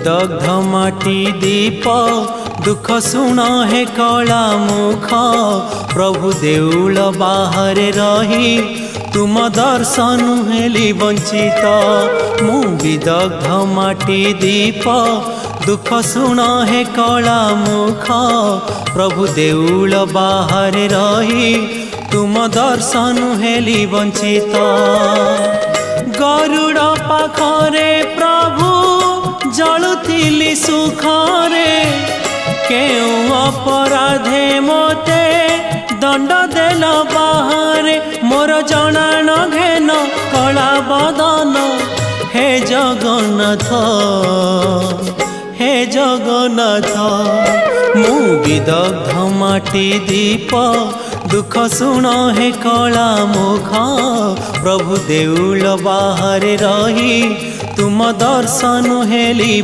दग्ध माटी दीप दुख शुण हे कला मुख प्रभु देउल बाहर रही तुम दर्शन हेली वंचित मु विदग्ध माटी दीप दुख शुण हे कला मुख प्रभु देउल बाहर रही तुम दर्शन हेली वंचित गरुड़ पाखरे प्रभु जलुतिली सुखरे केउ अपराधे मोते दंड देल बाहरे मोर जना न घेन कला बदन हे जगन्नाथ मु विदग्ध माटी दीप दुख शुण हे कला मुख प्रभु देउल बाहर रही तुम दर्शन हेली